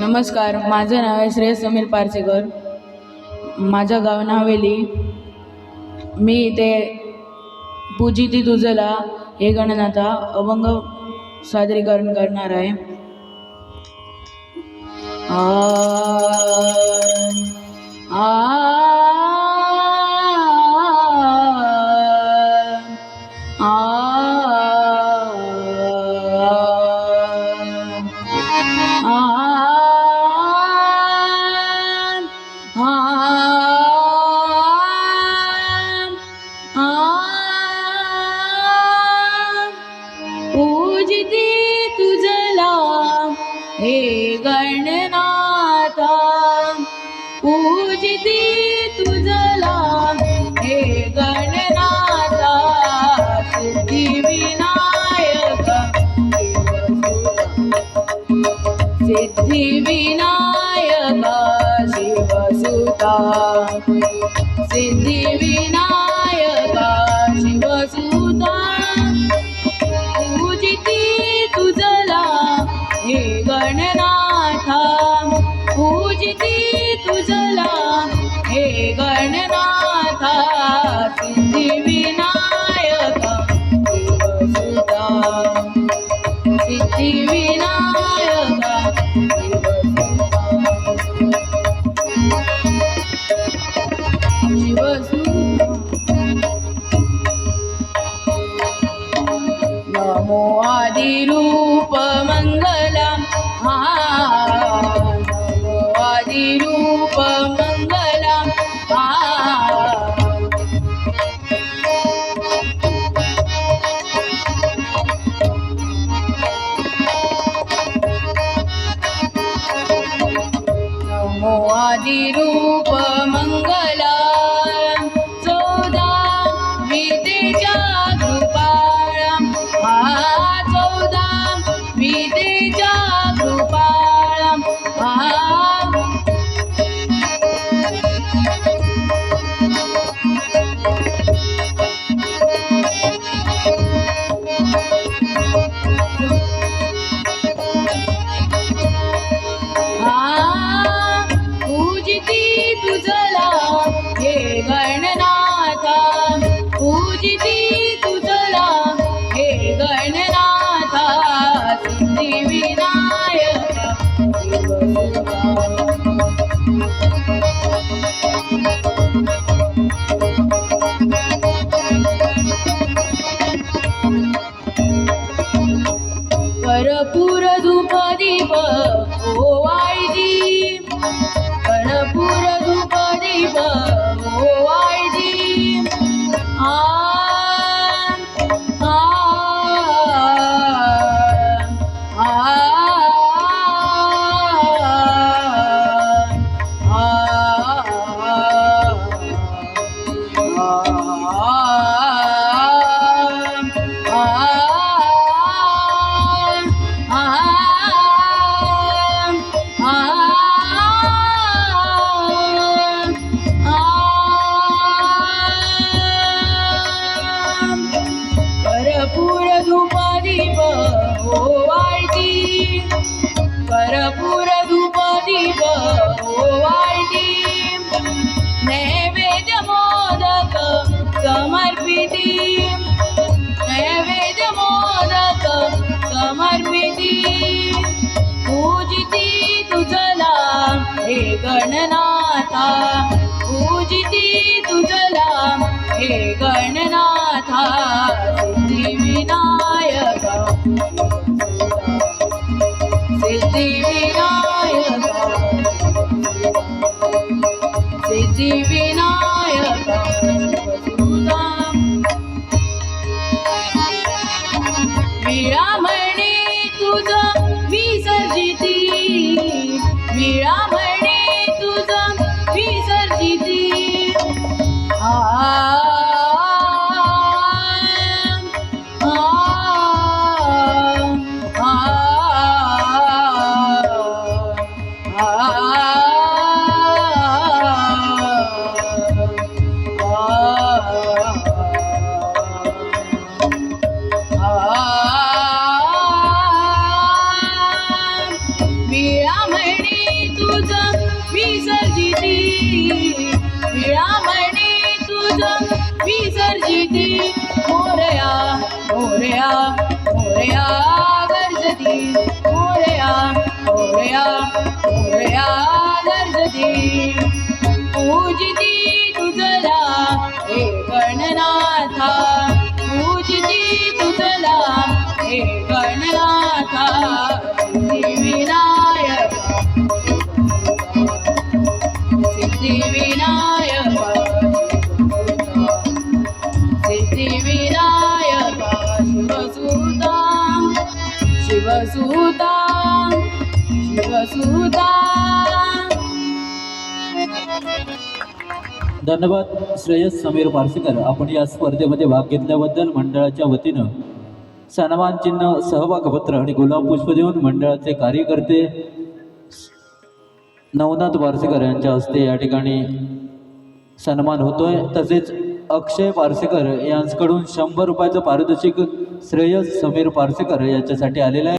नमस्कार, माझं नाव आहे श्रेयस समीर पारसेकर. माझं गाव नावेली. मी इथे पूजिती तुझला हे गणनाथा अभंग सादरीकरण करणार आहे. आ आ पूजिती तुझला हे गणनाथा, पूजिती तुझला हे गणनाथा, सिद्धिविनायक सिद्धिविनायक शिवसुता, सिद्धिविनायक शिवसुता, पूजिती तुझला हे गणनाथा, पूजिती तुझला हे गणनाथा, सिद्धिविनायक शिवसुता, सिद्धिविनायक शिवसुता. नमो आदिरूप मंगलम, नमो आदिरूप मंगलम, नमो आदिरूप मंगलम, चौदा विद्येच्या कृपाळम, चौदा विद्येच्या कृपाळम, पूजिती तुझला हे गणनाथा, पूजिती तुझला हे गणनाथा, सिद्धिविनायक शिवसुता. कर्पूर धूप दीप ओवाळती, कर्पूर धूप दीप ओवाळती, आ आ आ कर्पूर धूप दीप ओवाळती, कर्पूर धूप दीप ओवाळती, नैवेद्य मोदक समर्पिती, नैवेद्य मोदक समर्पिती, पूजिती तुझला हे गणनाथा, पूजिती तुझला हे गणनाथा, सिद्धिविनायक सिद्धिविनायक सिद्धिविनायक शिवसुता. विळा तुझ विसर्जिती, विळा तुझ विसर्जिती, गर्जती मोरया मोरया मोरया गर्जती मोरया मोरया मोरया गर्जती पूजिती तुझला हे गणनाथा पूजिती तुझला हे गणनाथा सिद्धिविनायका सिद्धिविनायका शिवसुता शिवसुता शिवसुता. धन्यवाद श्रेयस समीर पारसेकर. आपण या स्पर्धेमध्ये भाग घेतल्याबद्दल मंडळाच्या वतीनं सन्मान चिन्ह, सहभागपत्र आणि गुलाब पुष्प देऊन मंडळाचे कार्यकर्ते नवनाथ पारसेकर यांच्या हस्ते या ठिकाणी सन्मान होतोय. तसेच अक्षय पारसेकर यांच्याकडून 100 रुपयाचं पारितोषिक श्रेयस समीर पारसेकर याच्यासाठी आलेलं आहे.